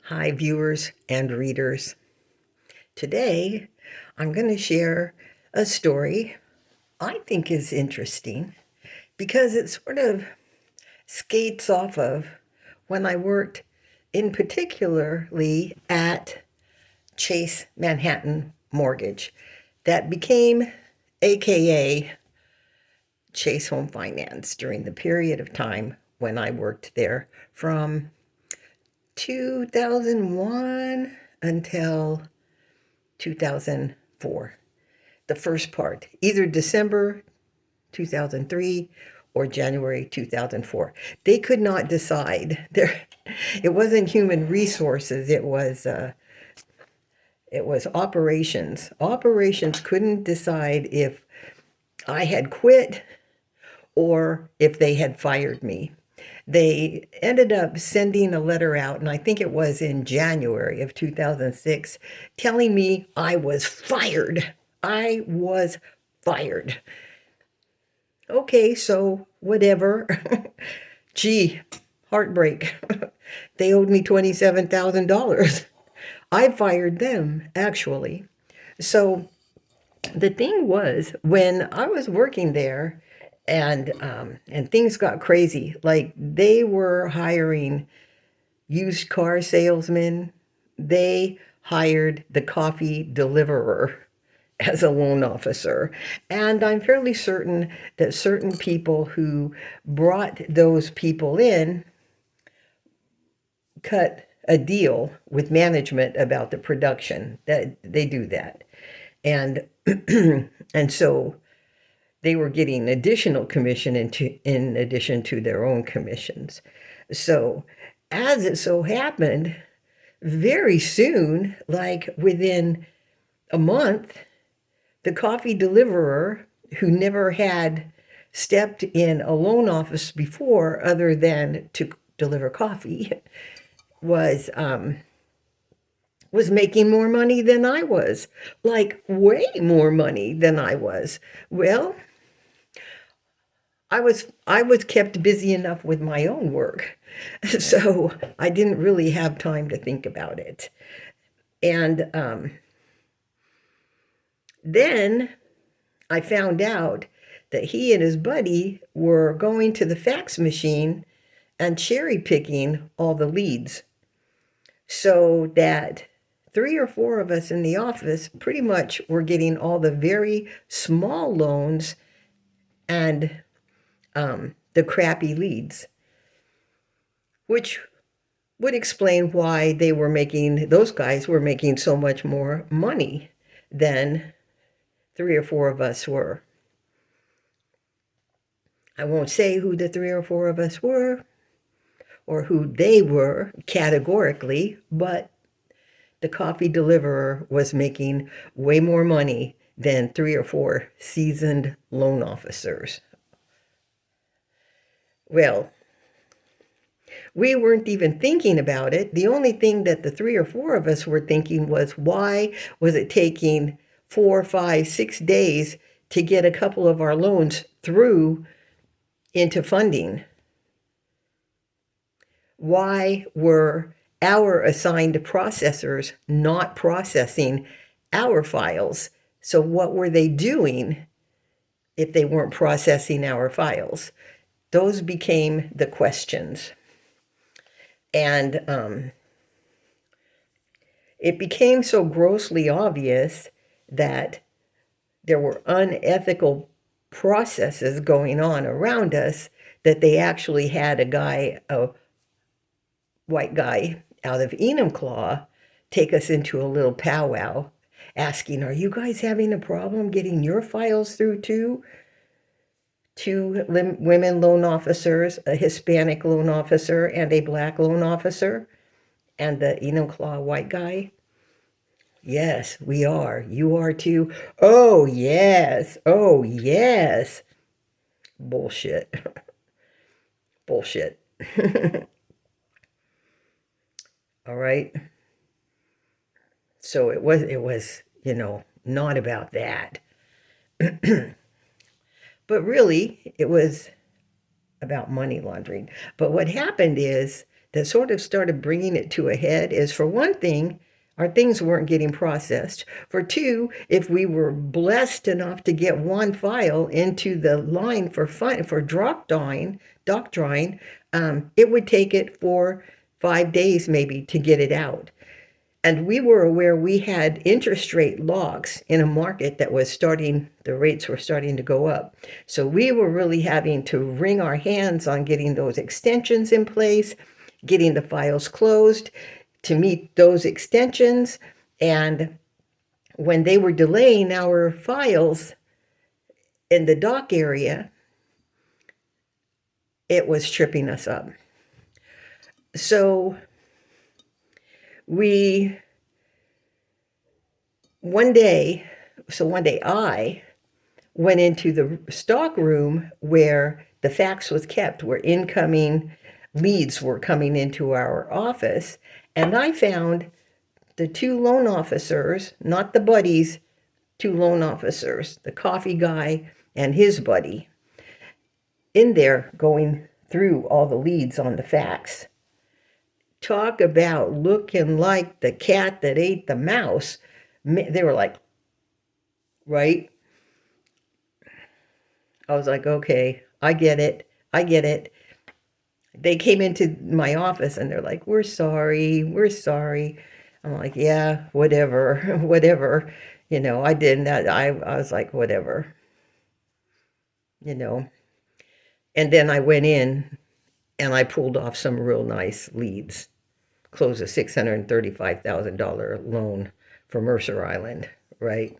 Hi, viewers and readers. Today, I'm going to share a story I think is interesting because it sort of skates off of when I worked in particularly at Chase Manhattan Mortgage that became AKA Chase Home Finance during the period of time when I worked there from 2001 until 2004. The first part, either December 2003 or January 2004. They could not decide. It wasn't human resources. It was operations. Operations couldn't decide if I had quit or if they had fired me. They ended up sending a letter out, and I think it was in January of 2006, telling me I was fired. I was fired. Okay, so whatever. Gee, heartbreak. They owed me $27,000. I fired them, actually. So the thing was, when I was working there, and things got crazy. Like they were hiring used car salesmen. They hired the coffee deliverer as a loan officer. And I'm fairly certain that certain people who brought those people in cut a deal with management about the production. That they do that. And and so they were getting additional commission in addition to their own commissions. So, as it so happened, very soon, like within a month, the coffee deliverer, who never had stepped in a loan office before other than to deliver coffee, was making more money than I was, like way more money than I was. Well, I was kept busy enough with my own work, so I didn't really have time to think about it. And then I found out that he and his buddy were going to the fax machine and cherry picking all the leads, so that three or four of us in the office pretty much were getting all the very small loans and the crappy leads, which would explain why those guys were making so much more money than three or four of us were. I won't say who the three or four of us were or who they were categorically, but the coffee deliverer was making way more money than three or four seasoned loan officers. Well, we weren't even thinking about it. The only thing that the three or four of us were thinking was, why was it taking 4, 5, 6 days to get a couple of our loans through into funding? Why were our assigned processors not processing our files? So what were they doing if they weren't processing our files? Those became the questions. And it became so grossly obvious that there were unethical processes going on around us that they actually had a white guy out of Enumclaw, take us into a little powwow asking, are you guys having a problem getting your files through too? Two women loan officers, a Hispanic loan officer, and a black loan officer, and the Enumclaw white guy. Yes, we are. You are too. Oh, yes. Oh, yes. Bullshit. Bullshit. All right. So it was, not about that. But really, it was about money laundering. But what happened is that sort of started bringing it to a head is, for one thing, our things weren't getting processed. For two, if we were blessed enough to get one file into the line for dock drawing, it would take it for 5 days maybe to get it out. And we were aware we had interest rate locks in a market that was the rates were starting to go up. So we were really having to wring our hands on getting those extensions in place, getting the files closed to meet those extensions. And when they were delaying our files in the dock area, it was tripping us up. So one day I went into the stock room where the fax was kept, where incoming leads were coming into our office, and I found the two loan officers, not the buddies, two loan officers, the coffee guy and his buddy, in there going through all the leads on the fax. Talk about looking like the cat that ate the mouse. They were like, right? I was like, okay, I get it. They came into my office and they're like, we're sorry. I'm like, yeah, whatever, whatever. I didn't, I was like, whatever, And then I went in and I pulled off some real nice leads. Closed a $635,000 loan for Mercer Island, right?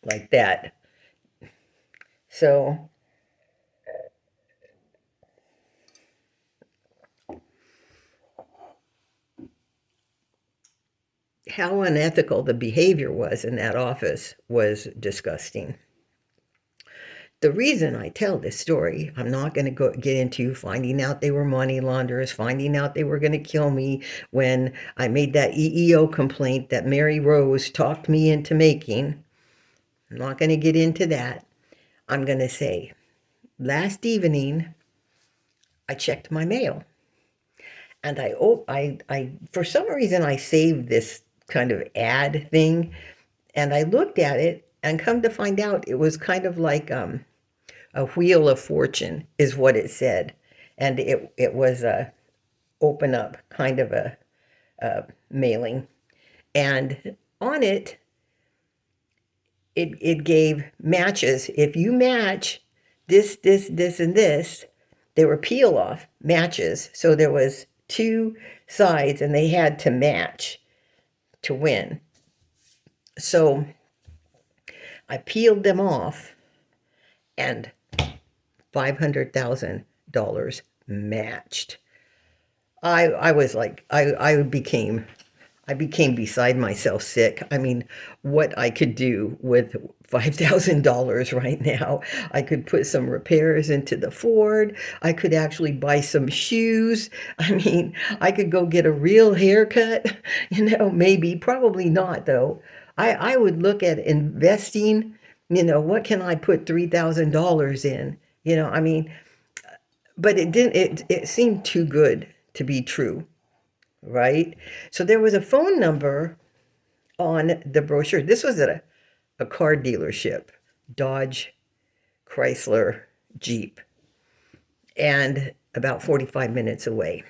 Like that. So how unethical the behavior was in that office was disgusting. The reason I tell this story, I'm not going to get into finding out they were money launderers, finding out they were going to kill me when I made that EEO complaint that Mary Rose talked me into making. I'm not going to get into that. I'm going to say, last evening, I checked my mail. And I for some reason, I saved this kind of ad thing. And I looked at it, and come to find out, it was kind of like a wheel of fortune is what it said. And it was a open up kind of a mailing. And on it gave matches. If you match this, and this, they were peel off matches. So there was two sides and they had to match to win. So I peeled them off and $500,000 matched. I was like, I became beside myself sick. I mean, what I could do with $5,000 right now. I could put some repairs into the Ford. I could actually buy some shoes. I mean, I could go get a real haircut, maybe, probably not though. I would look at investing, what can I put $3,000 in? I mean, but it seemed too good to be true. Right? So there was a phone number on the brochure. This was at a car dealership, Dodge, Chrysler, Jeep, and about 45 minutes away.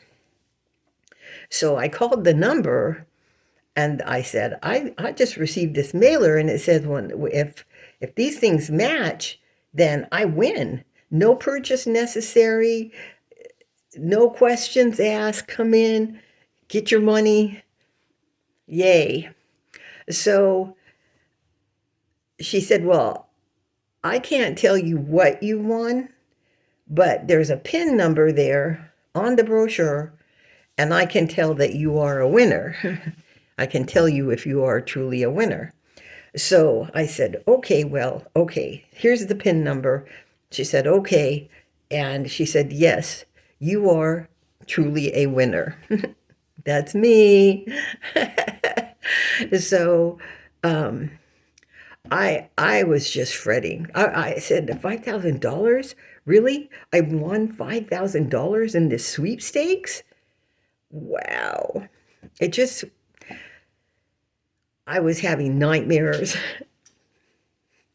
So I called the number and I said, I just received this mailer and it says, if these things match, then I win. No purchase necessary, no questions asked, come in, get your money, yay. So she said, well, I can't tell you what you won, but there's a PIN number there on the brochure, and I can tell that you are a winner. I can tell you if you are truly a winner. So I said, okay, here's the PIN number. She said, okay. And she said, yes, you are truly a winner. That's me. So I was just fretting. I said, $5,000? Really? I won $5,000 in this sweepstakes? Wow. It just, I was having nightmares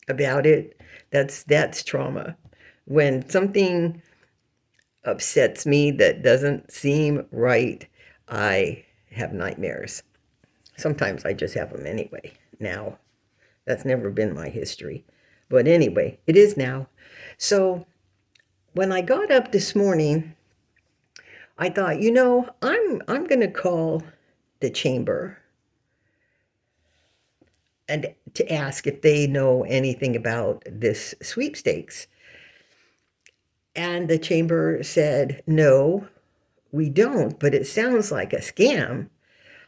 about it. That's trauma. When something upsets me that doesn't seem right, I have nightmares. Sometimes I just have them anyway. Now, that's never been my history. But anyway, it is now. So when I got up this morning, I thought, I'm going to call the chamber and to ask if they know anything about this sweepstakes. And the chamber said, no, we don't, but it sounds like a scam.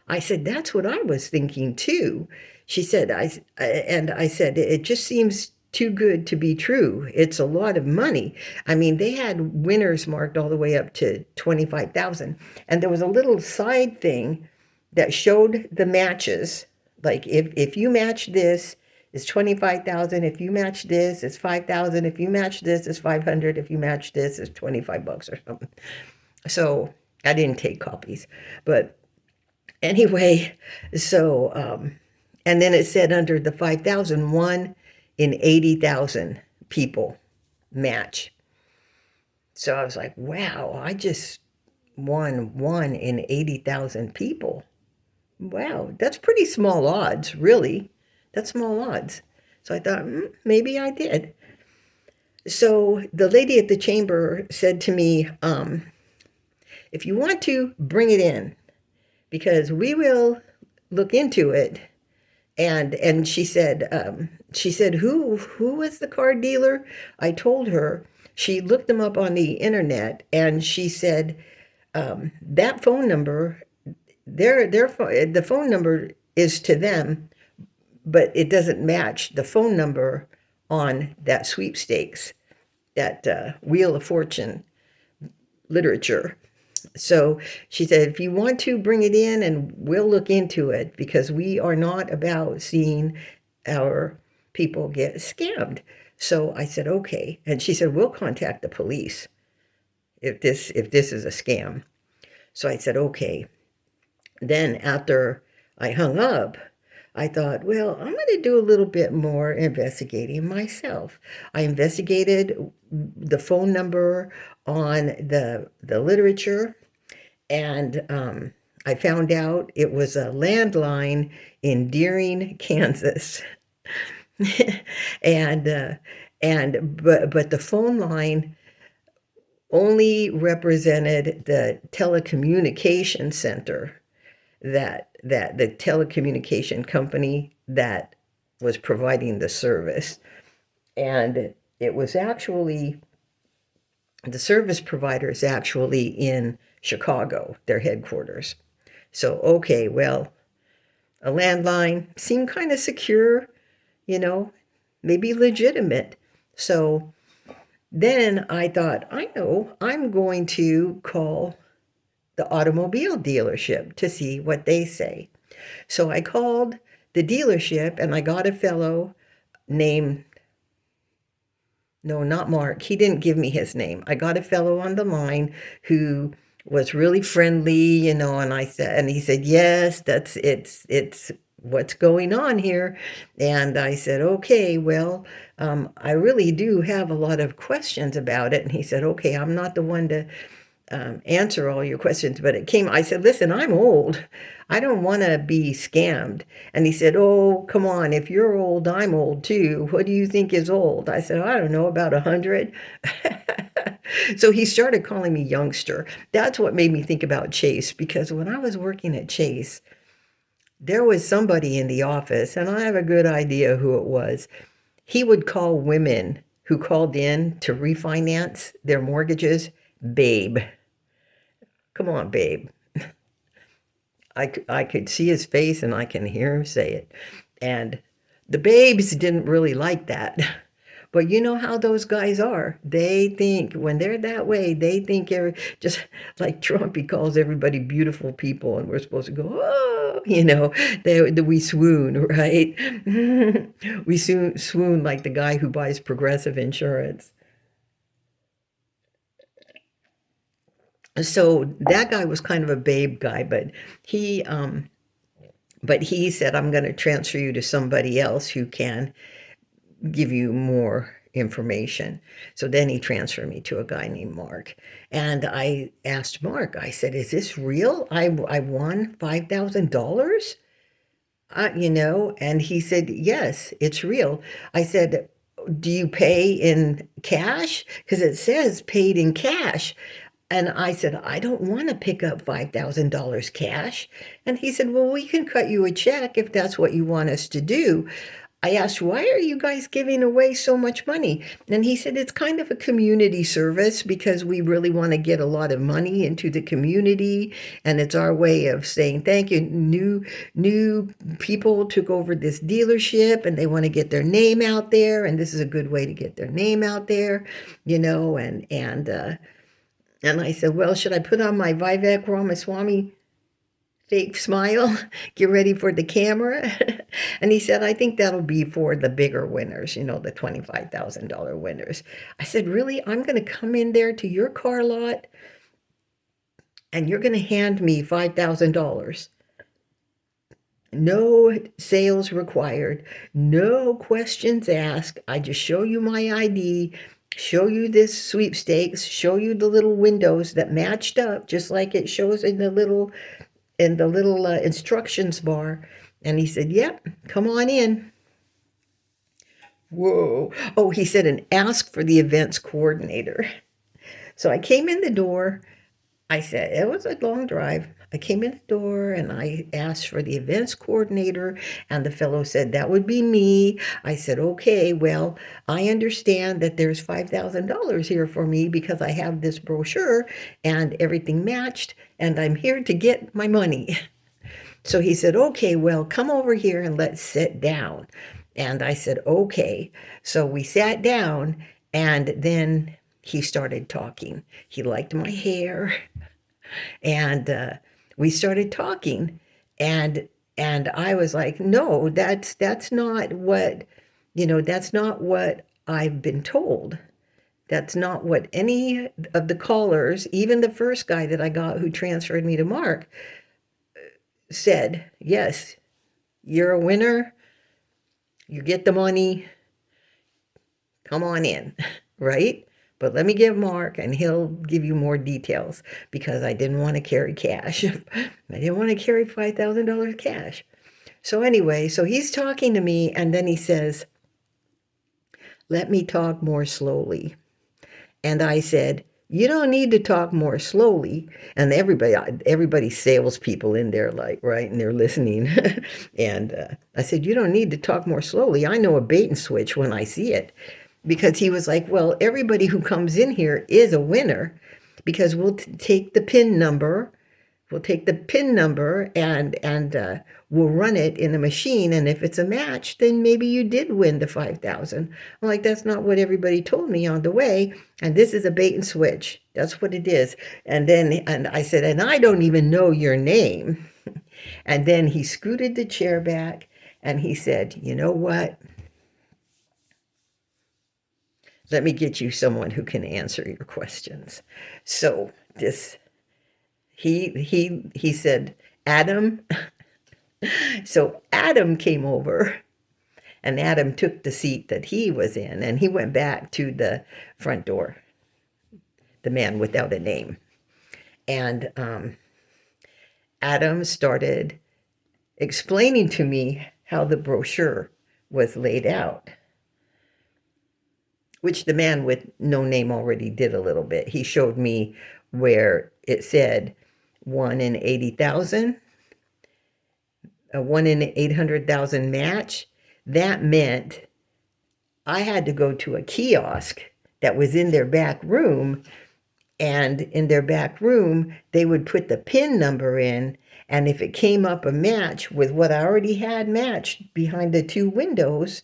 I said, that's what I was thinking too. She said, I said, it just seems too good to be true. It's a lot of money. I mean, they had winners marked all the way up to 25,000. And there was a little side thing that showed the matches. Like if you match this, it's 25,000. If you match this, it's 5,000. If you match this, it's 500. If you match this, it's $25 or something. So I didn't take copies, but anyway, so and then it said under the 5,000, 1 in 80,000 people match. So I was like, wow, I just won 1 in 80,000 people. Wow, that's pretty small odds, really. That's small odds. So I thought, maybe I did. So the lady at the chamber said to me, if you want to, bring it in, because we will look into it. And she said, who was the card dealer? I told her. She looked them up on the internet, and she said that phone number, the phone number is to them, but it doesn't match the phone number on that sweepstakes, that Wheel of Fortune literature. So she said, if you want to, bring it in and we'll look into it, because we are not about seeing our people get scammed. So I said, okay. And she said, we'll contact the police if this is a scam. So I said, okay. Then after I hung up, I thought, well, I'm going to do a little bit more investigating myself. I investigated the phone number on the literature, and I found out it was a landline in Deering, Kansas. and but the phone line only represented the telecommunication center, that the telecommunication company that was providing the service. And it was actually, the service provider is actually in Chicago, their headquarters. So, okay, well, a landline seemed kind of secure, maybe legitimate. So then I thought, I know, I'm going to call the automobile dealership to see what they say. So I called the dealership, and I got a fellow named, no, not Mark. He didn't give me his name. I got a fellow on the line who was really friendly, and he said, yes, it's what's going on here. And I said, okay, well, I really do have a lot of questions about it. And he said, okay, I'm not the one to answer all your questions, but I said, listen, I'm old. I don't want to be scammed. And he said, oh, come on. If you're old, I'm old too. What do you think is old? I said, I don't know, about 100. So he started calling me youngster. That's what made me think about Chase, because when I was working at Chase, there was somebody in the office, and I have a good idea who it was. He would call women who called in to refinance their mortgages, babe. Come on, babe. I could see his face, and I can hear him say it. And the babes didn't really like that. But you know how those guys are. They think when they're that way, they think just like Trump, he calls everybody beautiful people, and we're supposed to go, oh, we swoon, right? We swoon like the guy who buys Progressive insurance. So that guy was kind of a babe guy, he he said, I'm going to transfer you to somebody else who can give you more information. So then he transferred me to a guy named Mark. And I asked Mark, I said, is this real? I won $5,000? And he said, yes, it's real. I said, do you pay in cash? Because it says paid in cash. And I said, I don't want to pick up $5,000 cash. And he said, well, we can cut you a check if that's what you want us to do. I asked, why are you guys giving away so much money? And he said, it's kind of a community service because we really want to get a lot of money into the community. And it's our way of saying thank you. New people took over this dealership and they want to get their name out there. And this is a good way to get their name out there, and I said, well, should I put on my Vivek Ramaswamy fake smile, get ready for the camera? And he said, I think that'll be for the bigger winners, the $25,000 winners. I said, really? I'm going to come in there to your car lot and you're going to hand me $5,000. No sales required, no questions asked. I just show you my ID, show you this sweepstakes, show you the little windows that matched up just like it shows in the little instructions bar. And he said, yep, come on in. Whoa. Oh, he said, and ask for the events coordinator. So I came in the door. I said, it was a long drive. I came in the door and I asked for the events coordinator, and the fellow said, that would be me. I said, okay, well, I understand that there's $5,000 here for me because I have this brochure and everything matched, and I'm here to get my money. So he said, okay, well, come over here and let's sit down. And I said, okay. So we sat down, and then he started talking. He liked my hair, and we started talking, and I was like, no, that's not what, that's not what I've been told. That's not what any of the callers, even the first guy that I got who transferred me to Mark, said. Yes, you're a winner. You get the money. Come on in, right? But let me get Mark and he'll give you more details because I didn't want to carry cash. I didn't want to carry $5,000 cash. So anyway, so he's talking to me, and then he says, let me talk more slowly. And I said, you don't need to talk more slowly. And everybody's salespeople in there, like, right, and they're listening. And I said, you don't need to talk more slowly. I know a bait and switch when I see it. Because he was like, well, everybody who comes in here is a winner because we'll take the PIN number. We'll take the PIN number and we'll run it in a machine. And if it's a match, then maybe you did win the 5,000. I'm like, that's not what everybody told me on the way. And this is a bait and switch. That's what it is. And I said, and I don't even know your name. And then he scooted the chair back and he said, you know what? Let me get you someone who can answer your questions. So he said, Adam. So Adam came over, and Adam took the seat that he was in, and he went back to the front door, the man without a name. And Adam started explaining to me how the brochure was laid out, which the man with no name already did a little bit. He showed me where it said 1 in 80,000, a 1 in 800,000 match. That meant I had to go to a kiosk that was in their back room, and in their back room, they would put the PIN number in, and if it came up a match with what I already had matched behind the two windows,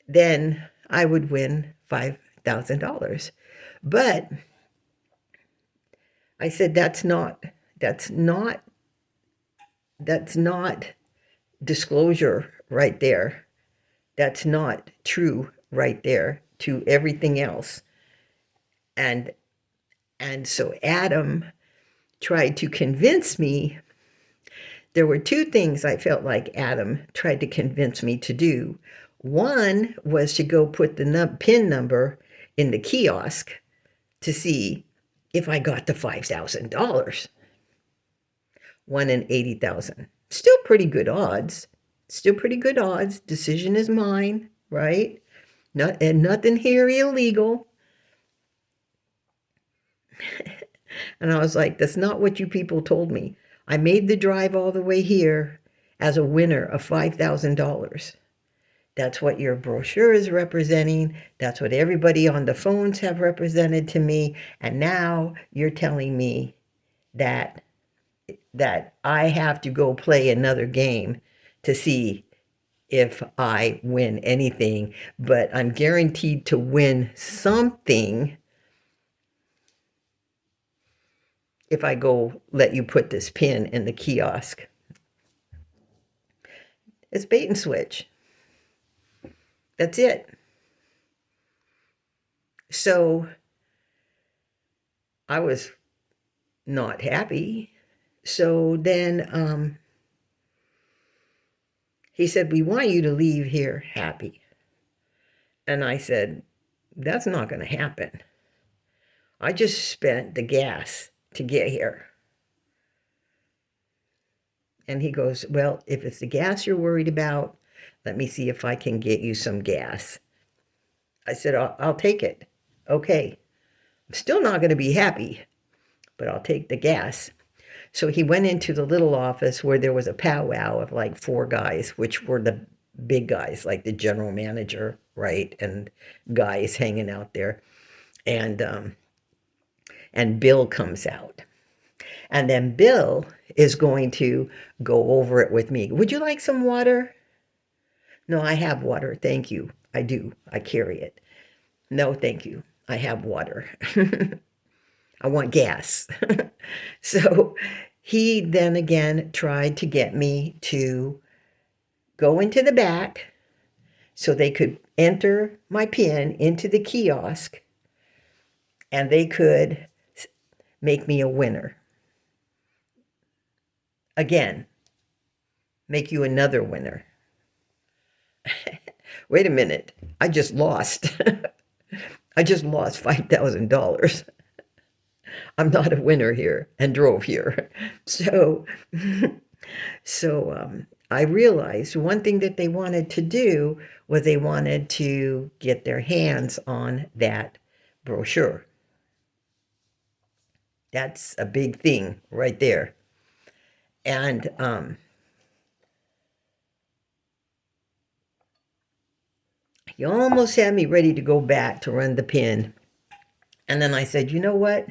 then I would win $5,000. But I said, that's not disclosure right there. That's not true right there to everything else. And so Adam tried to convince me. There were two things I felt like Adam tried to convince me to do. One was to go put the PIN number in the kiosk to see if I got the $5,000. 1 in 80,000. Still pretty good odds. Still pretty good odds. Decision is mine, right? And nothing here illegal. And I was like, that's not what you people told me. I made the drive all the way here as a winner of $5,000. That's what your brochure is representing. That's what everybody on the phones have represented to me. And now you're telling me that I have to go play another game to see if I win anything. But I'm guaranteed to win something if I go let you put this pin in the kiosk. It's bait and switch. That's it. So I was not happy. So then he said, we want you to leave here happy. And I said, that's not going to happen. I just spent the gas to get here. And he goes, well, if it's the gas you're worried about, let me see if I can get you some gas. I said, I'll take it. Okay. I'm still not going to be happy, but I'll take the gas. So he went into the little office where there was a powwow of like 4 guys, which were the big guys, like the general manager, right? And guys hanging out there. And Bill comes out. And then Bill is going to go over it with me. Would you like some water? No, I have water. Thank you. I do. I carry it. No, thank you. I have water. I want gas. So he then again tried to get me to go into the back so they could enter my PIN into the kiosk and they could make me a winner. Again, make you another winner. Wait a minute. I just lost. I just lost $5,000. I'm not a winner here and drove here. So I realized one thing that they wanted to do was they wanted to get their hands on that brochure. That's a big thing right there. And he almost had me ready to go back to run the PIN. And then I said, you know what?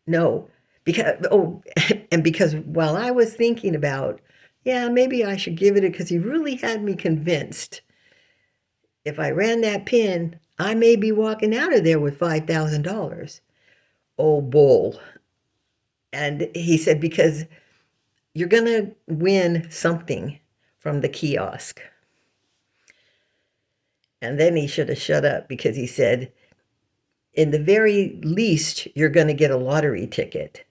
No, because while I was thinking about, yeah, maybe I should give it because he really had me convinced. If I ran that PIN, I may be walking out of there with $5,000. Oh, bull. And he said, because you're going to win something from the kiosk. And then he should have shut up because he said, in the very least, you're going to get a lottery ticket.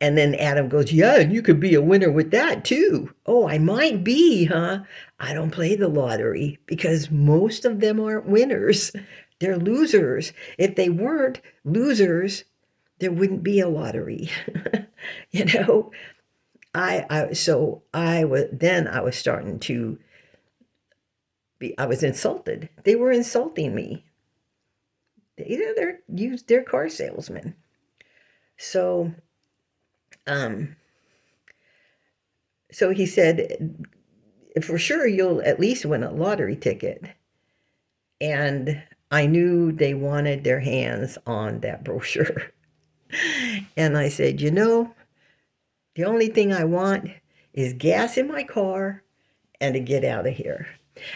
And then Adam goes, yeah, and you could be a winner with that too. Oh, I might be, huh? I don't play the lottery because most of them aren't winners. They're losers. If they weren't losers, there wouldn't be a lottery. You know, I was starting to be, I was insulted. They were insulting me. They're car salesmen. So he said, for sure you'll at least win a lottery ticket. And I knew they wanted their hands on that brochure. And I said, you know, the only thing I want is gas in my car and to get out of here.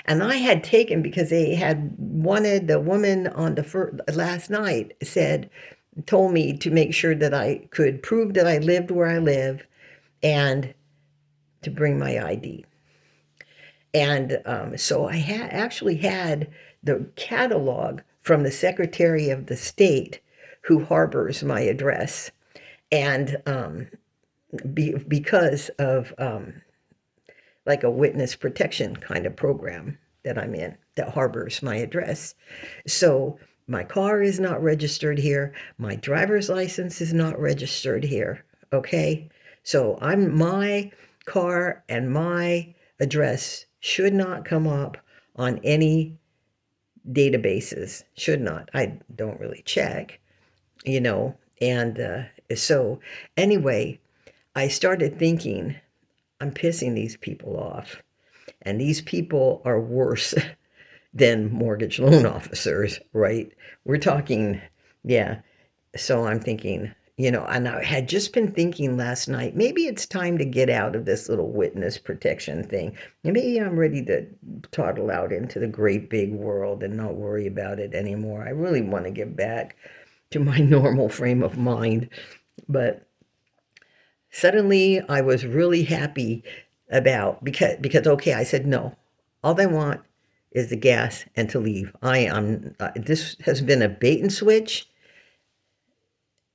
And I had taken, because they had wanted, the woman on the last night told me to make sure that I could prove that I lived where I live and to bring my ID. And so I actually had the catalog from the Secretary of the State who harbors my address. And because of like a witness protection kind of program that I'm in that harbors my address. So my car is not registered here. My driver's license is not registered here. Okay. So my car and my address should not come up on any databases. Should not. I don't really check, you know. And so anyway, I started thinking, I'm pissing these people off. And these people are worse than mortgage loan officers, right? We're talking, yeah. So I'm thinking, and I had just been thinking last night, maybe it's time to get out of this little witness protection thing. Maybe I'm ready to toddle out into the great big world and not worry about it anymore. I really want to get back to my normal frame of mind. But suddenly I was really happy because okay, I said no. All they want is the gas and to leave. This has been a bait and switch.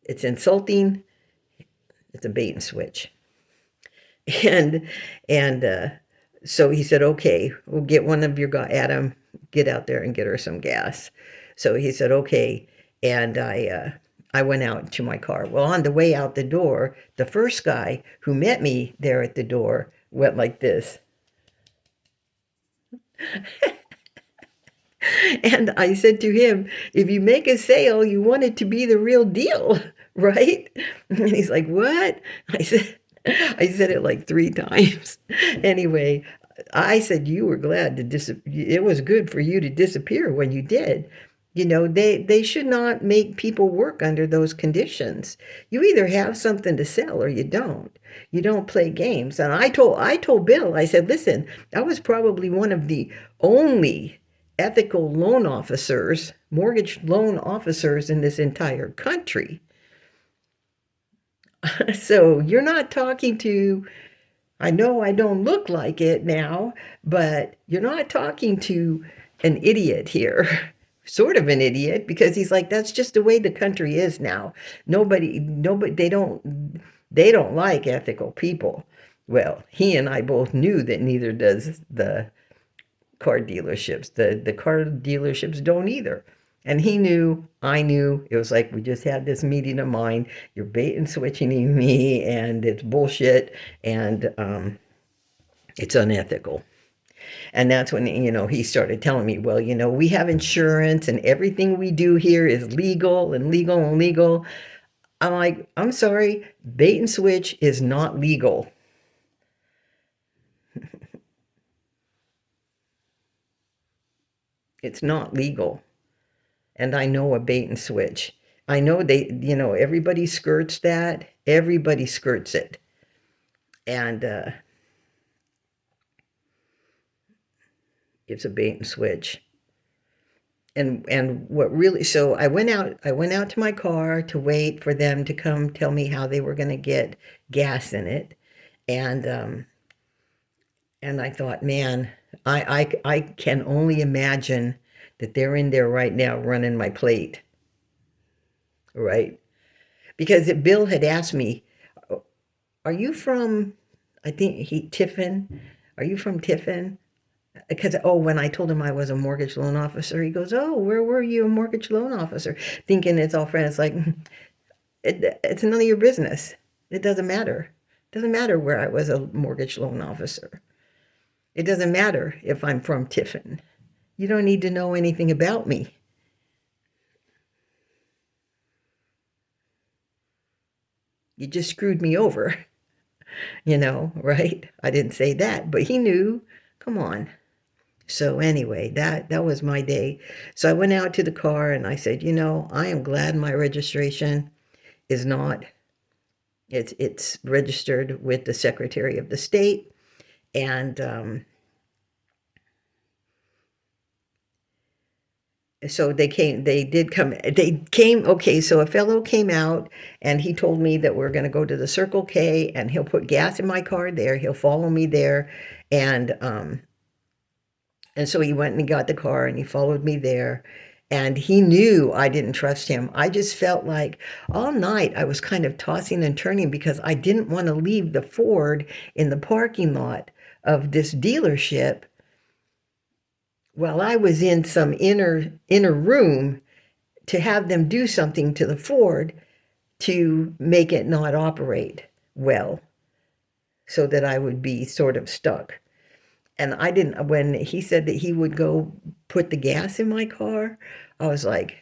It's insulting. It's a bait and switch. And so he said, okay, we'll get one of your guys, Adam, get out there and get her some gas. So he said, okay. And I went out to my car. Well, on the way out the door, the first guy who met me there at the door went like this. And I said to him, if you make a sale, you want it to be the real deal, right? And he's like, what? I said it like 3 times. Anyway, I said, you were glad it was good for you to disappear when you did. They should not make people work under those conditions. You either have something to sell or you don't. You don't play games. And I told Bill, I said, listen, I was probably one of the only ethical loan officers, mortgage loan officers in this entire country. So you're not talking to, I know I don't look like it now, but you're not talking to an idiot here. Sort of an idiot, because he's like, that's just the way the country is now. Nobody, they don't like ethical people. Well, he and I both knew that neither does the car dealerships. The car dealerships don't either. And he knew, I knew. It was like we just had this meeting of mine. You're bait and switching me, and it's bullshit, and it's unethical. And that's when, he started telling me, well, we have insurance and everything we do here is legal and legal and legal. I'm like, I'm sorry, bait and switch is not legal. It's not legal. And I know a bait and switch. I know everybody skirts that. Everybody skirts it. And it's a bait and switch. And what really, so I went out to my car to wait for them to come tell me how they were going to get gas in it. And I thought, man, I can only imagine that they're in there right now running my plate. Right? Because Bill had asked me, are you from, I think Tiffin? Are you from Tiffin? Because, when I told him I was a mortgage loan officer, he goes, oh, where were you a mortgage loan officer? Thinking it's all friends. Like, it's none of your business. It doesn't matter. It doesn't matter where I was a mortgage loan officer. It doesn't matter if I'm from Tiffin. You don't need to know anything about me. You just screwed me over, right? I didn't say that, but he knew. Come on. So anyway, that was my day. So I went out to the car and I said, I am glad my registration is not, it's registered with the Secretary of the State. And so they came, okay, so a fellow came out and he told me that we're going to go to the Circle K and he'll put gas in my car there. He'll follow me there. And so he went and he got the car and he followed me there. And he knew I didn't trust him. I just felt like all night I was kind of tossing and turning because I didn't want to leave the Ford in the parking lot of this dealership while I was in some inner room to have them do something to the Ford to make it not operate well, so that I would be sort of stuck. And I didn't, when he said that he would go put the gas in my car, I was like,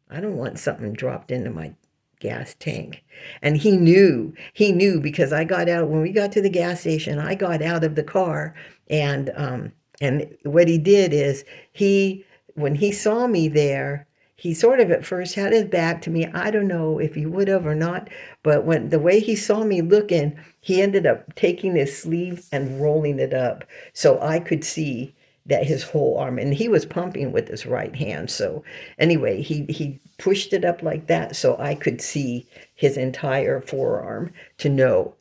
I don't want something dropped into my gas tank. And he knew because I got out, when we got to the gas station, I got out of the car and what he did is when he saw me there, he sort of at first had his back to me. I don't know if he would have or not, but when the way he saw me looking, he ended up taking his sleeve and rolling it up so I could see that his whole arm, and he was pumping with his right hand. So anyway, he pushed it up like that so I could see his entire forearm to know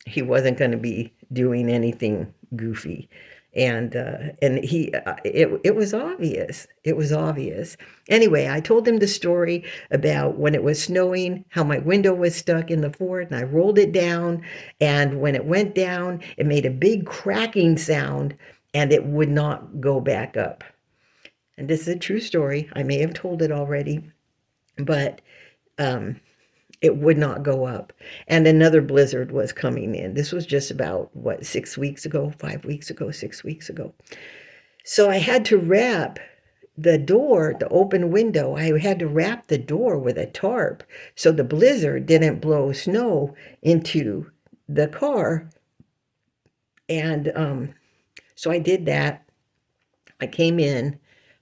he wasn't going to be doing anything goofy. And it was obvious. It was obvious. Anyway, I told him the story about when it was snowing, how my window was stuck in the Ford, and I rolled it down. And when it went down, it made a big cracking sound, and it would not go back up. And this is a true story. I may have told it already, but it would not go up. And another blizzard was coming in. This was just about, 6 weeks ago, 5 weeks ago, 6 weeks ago. So I had to wrap the door, the open window, I had to wrap the door with a tarp so the blizzard didn't blow snow into the car. And so I did that. I came in.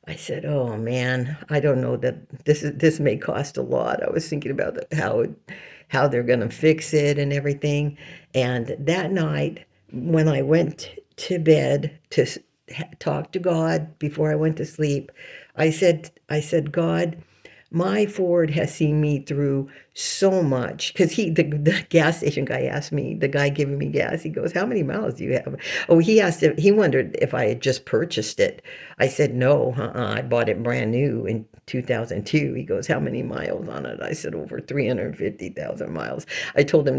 I said, "Oh man, I don't know that this may cost a lot." I was thinking about how they're going to fix it and everything. And that night, when I went to bed to talk to God before I went to sleep, I said, God, my Ford has seen me through so much. Because the gas station guy asked me, the guy giving me gas, he goes, how many miles do you have? Oh, he wondered if I had just purchased it. I said, no, I bought it brand new in 2002. He goes, how many miles on it? I said, over 350,000 miles. I told him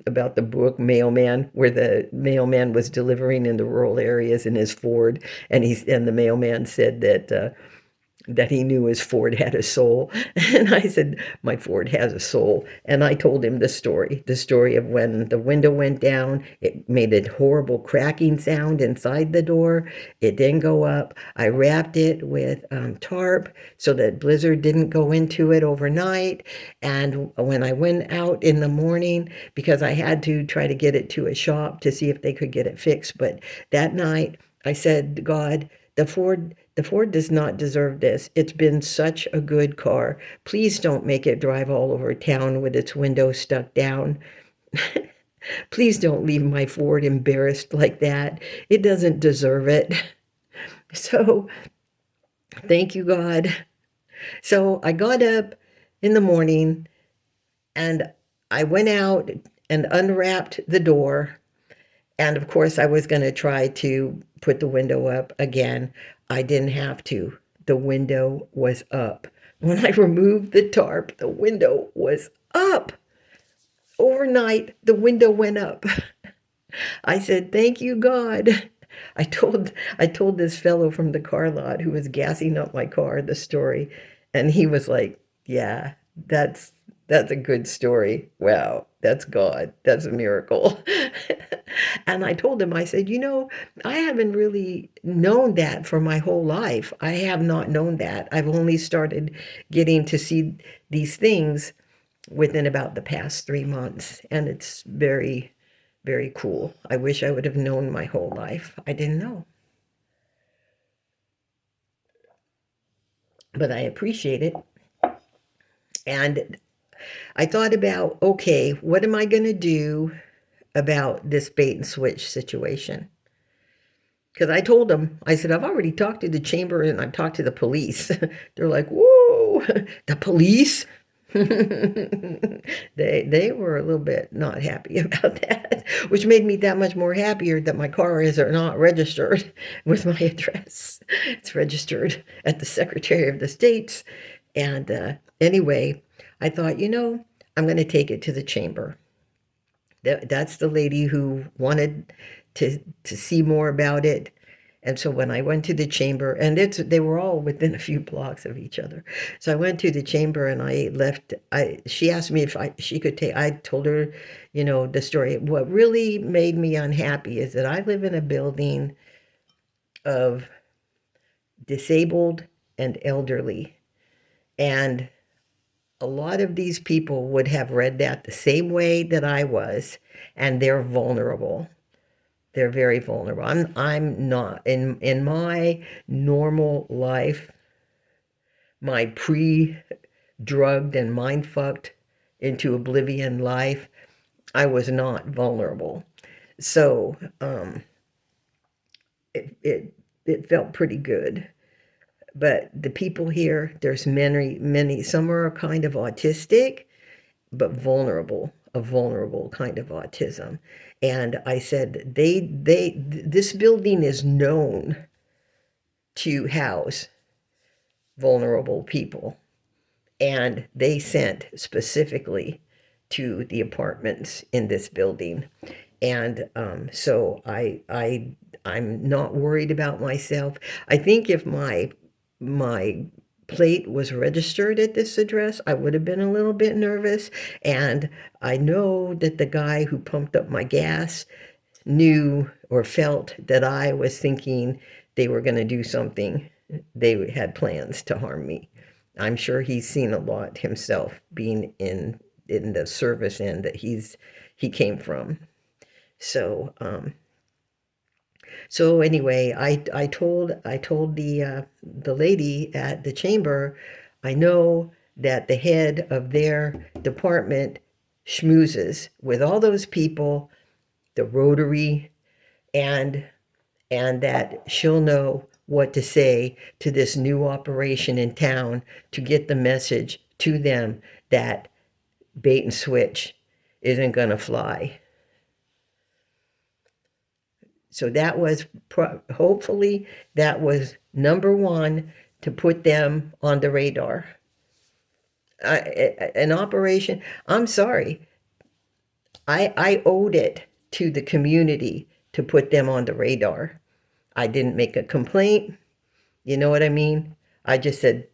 about the book Mailman, where the mailman was delivering in the rural areas in his Ford, and the mailman said that he knew his Ford had a soul. And I said, my Ford has a soul. And I told him the story of when the window went down, it made a horrible cracking sound inside the door. It didn't go up. I wrapped it with tarp so that blizzard didn't go into it overnight. And when I went out in the morning, because I had to try to get it to a shop to see if they could get it fixed. But that night I said, God, the Ford does not deserve this. It's been such a good car. Please don't make it drive all over town with its window stuck down. Please don't leave my Ford embarrassed like that. It doesn't deserve it. So, thank you, God. So I got up in the morning and I went out and unwrapped the door. And of course, I was going to try to put the window up again. I didn't have to. The window was up. When I removed the tarp, the window was up. Overnight, the window went up. I said, thank you, God. I told this fellow from the car lot who was gassing up my car the story, and he was like, yeah, that's a good story. Wow, that's God. That's a miracle. And I told him, I said, I haven't really known that for my whole life. I have not known that. I've only started getting to see these things within about the past 3 months. And it's very, very cool. I wish I would have known my whole life. I didn't know. But I appreciate it. And I thought about, okay, what am I going to do about this bait and switch situation? Because I told them, I said, I've already talked to the chamber and I've talked to the police. They're like, whoa, the police? They were a little bit not happy about that, which made me that much more happier that my car is not registered with my address. It's registered at the Secretary of the States. And anyway, I thought, I'm going to take it to the chamber. That's the lady who wanted to see more about it. And so when I went to the chamber, and they were all within a few blocks of each other. So I went to the chamber and I left. She asked me if she could take. I told her, the story. What really made me unhappy is that I live in a building of disabled and elderly, and a lot of these people would have read that the same way that I was, and they're vulnerable. They're very vulnerable. I'm not in my normal life, my pre-drugged and mind-fucked into oblivion life, I was not vulnerable. So it felt pretty good. But the people here, there's many. Some are kind of autistic, but vulnerable, a vulnerable kind of autism. And I said, this building is known to house vulnerable people. And they sent specifically to the apartments in this building. And so I'm not worried about myself. I think if my plate was registered at this address, I would have been a little bit nervous. And I know that the guy who pumped up my gas knew or felt that I was thinking they were going to do something. They had plans to harm me. I'm sure he's seen a lot himself, being in the service end that he came from. So so anyway, I told the lady at the chamber, I know that the head of their department schmoozes with all those people, the Rotary, and that she'll know what to say to this new operation in town to get the message to them that bait and switch isn't going to fly. So that was, hopefully, that was number one to put them on the radar. An operation, I'm sorry, I owed it to the community to put them on the radar. I didn't make a complaint. You know what I mean? I just said,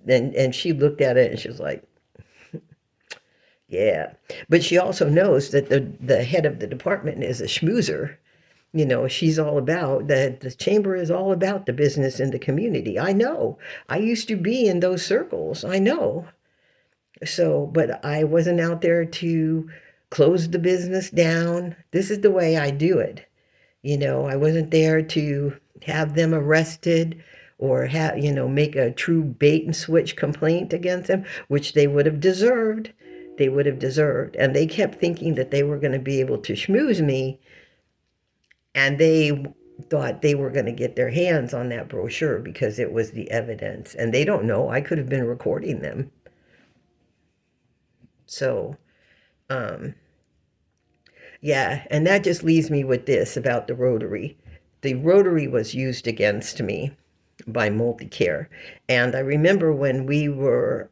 and she looked at it and she was like, yeah. But she also knows that the head of the department is a schmoozer. She's all about the chamber is all about the business in the community. I know. I used to be in those circles. I know. So, but I wasn't out there to close the business down. This is the way I do it. I wasn't there to have them arrested or make a true bait and switch complaint against them, which they would have deserved. They would have deserved. And they kept thinking that they were going to be able to schmooze me. And they thought they were going to get their hands on that brochure because it was the evidence. And they don't know. I could have been recording them. So, yeah. And that just leaves me with this about the Rotary. The Rotary was used against me by Multicare. And I remember when we were,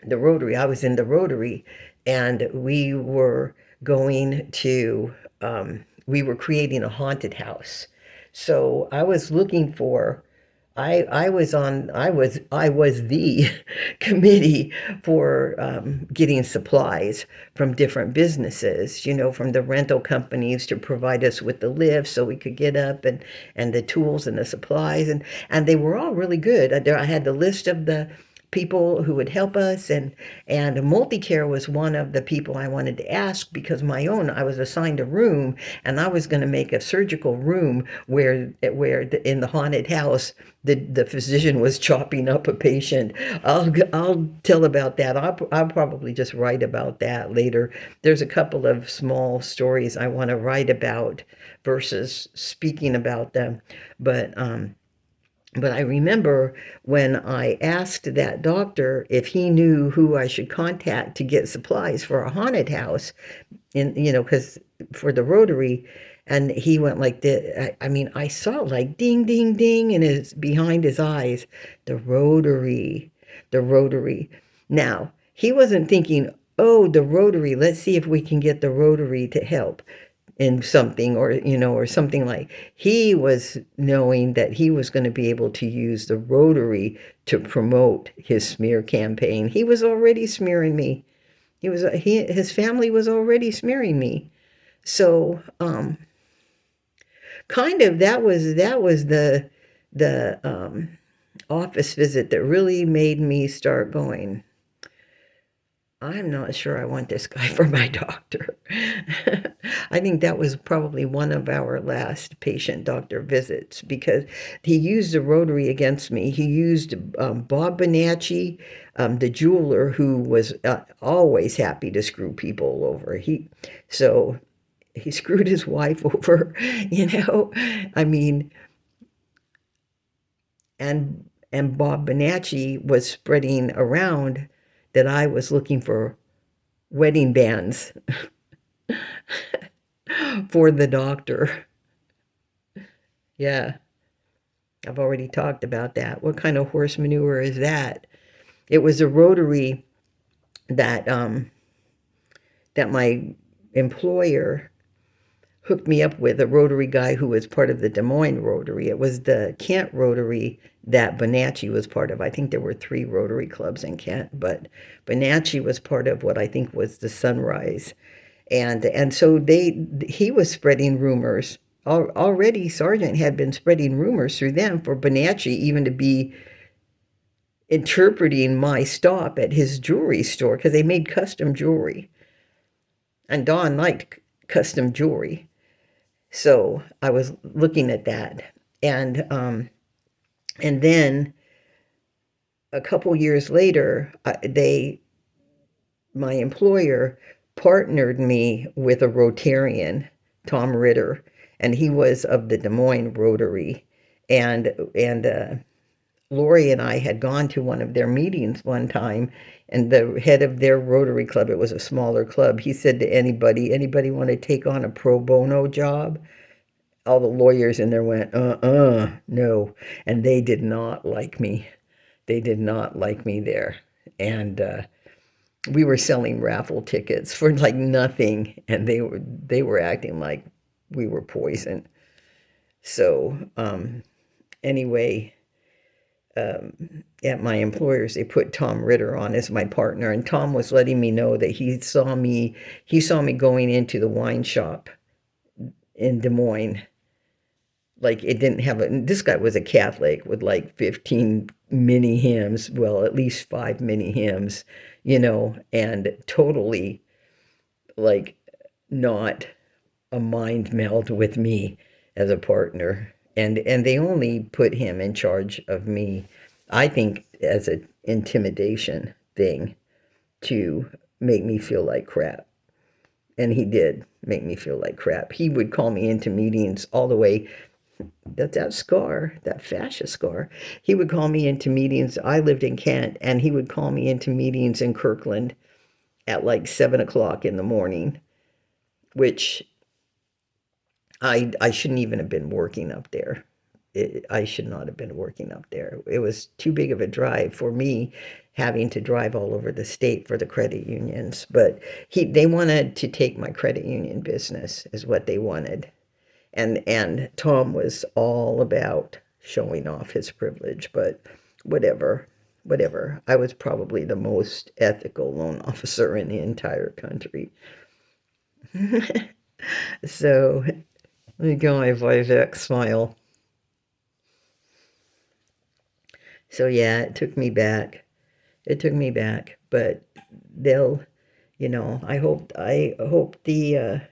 the Rotary, I was in the Rotary, and we were going to, we were creating a haunted house. So I was looking for, I was the committee for getting supplies from different businesses, from the rental companies to provide us with the lift so we could get up, and the tools and the supplies, and they were all really good. I had the list of the people who would help us, and multi-care was one of the people I wanted to ask, because I was assigned a room, and I was going to make a surgical room in the haunted house the physician was chopping up a patient. I'll tell about that. I'll probably just write about that later. There's a couple of small stories I want to write about versus speaking about them, but I remember when I asked that doctor if he knew who I should contact to get supplies for a haunted house, because for the Rotary, and he went like this. I mean, I saw like ding, ding, ding behind his eyes, the Rotary, the Rotary. Now, he wasn't thinking, oh, the Rotary, let's see if we can get the Rotary to help in something, or something. Like, he was knowing that he was going to be able to use the Rotary to promote his smear campaign. He was already smearing me. His family was already smearing me. So kind of that was the office visit that really made me start going, I'm not sure I want this guy for my doctor. I think that was probably one of our last patient-doctor visits, because he used the Rotary against me. He used Bob Bonacci, the jeweler, who was always happy to screw people over. So he screwed his wife over, I mean, and Bob Bonacci was spreading around that I was looking for wedding bands for the doctor. Yeah, I've already talked about that. What kind of horse manure is that? It was a Rotary that my employer hooked me up with, a Rotary guy who was part of the Des Moines Rotary. It was the Kent Rotary that Bonacci was part of. I think there were 3 Rotary clubs in Kent, but Bonacci was part of what I think was the Sunrise. And so he was spreading rumors. Already Sargent had been spreading rumors through them for Bonacci even to be interpreting my stop at his jewelry store, because they made custom jewelry. And Don liked custom jewelry. So I was looking at that. And then a couple years later, my employer partnered me with a Rotarian, Tom Ritter, and he was of the Des Moines Rotary. And Lori and I had gone to one of their meetings one time, and the head of their Rotary club, it was a smaller club, he said to anybody want to take on a pro bono job? All the lawyers in there went, no. And they did not like me. They did not like me there. And we were selling raffle tickets for like nothing, and they were acting like we were poison. So anyway, at my employers, they put Tom Ritter on as my partner, and Tom was letting me know that he saw me going into the wine shop in Des Moines. Like, it didn't have this guy was a Catholic with like 15 mini hymns, well, at least 5 mini hymns, and totally like not a mind meld with me as a partner. And they only put him in charge of me, I think, as an intimidation thing, to make me feel like crap. And he did make me feel like crap. He would call me into meetings all the way, that scar, that fascia scar. He would call me into meetings. I lived in Kent, and he would call me into meetings in Kirkland at like 7 o'clock in the morning, which I shouldn't even have been working up there. I should not have been working up there. It was too big of a drive for me, having to drive all over the state for the credit unions. But they wanted to take my credit union business, is what they wanted. And Tom was all about showing off his privilege, but whatever. I was probably the most ethical loan officer in the entire country. So, let me go my Vivek smile. So yeah, it took me back. It took me back, but they'll, I hope the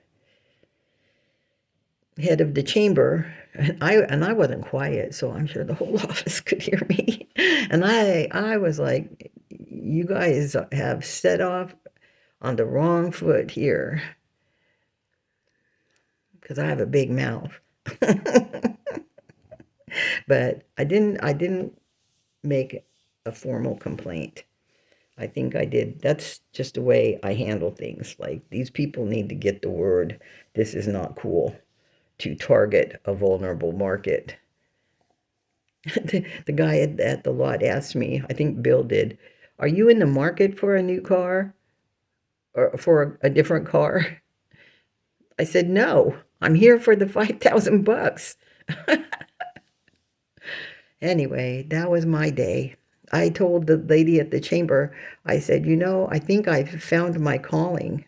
head of the chamber, and I wasn't quiet, so I'm sure the whole office could hear me. And I was like, you guys have set off on the wrong foot here, because I have a big mouth. But I didn't make a formal complaint. I think I did. That's just the way I handle things. Like, these people need to get the word. This is not cool to target a vulnerable market. The guy at the lot asked me, I think Bill did, "Are you in the market for a new car or for a different car?" I said, "No, I'm here for the 5,000 bucks." Anyway, that was my day. I told the lady at the chamber, I said, I think I've found my calling.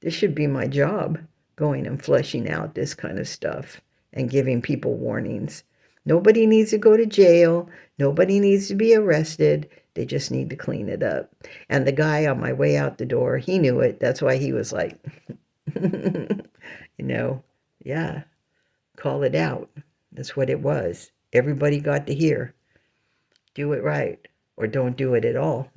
This should be my job, going and fleshing out this kind of stuff and giving people warnings. Nobody needs to go to jail. Nobody needs to be arrested. They just need to clean it up. And the guy on my way out the door, he knew it. That's why he was like, you know, yeah, call it out. That's what it was. Everybody got to hear. Do it right or don't do it at all.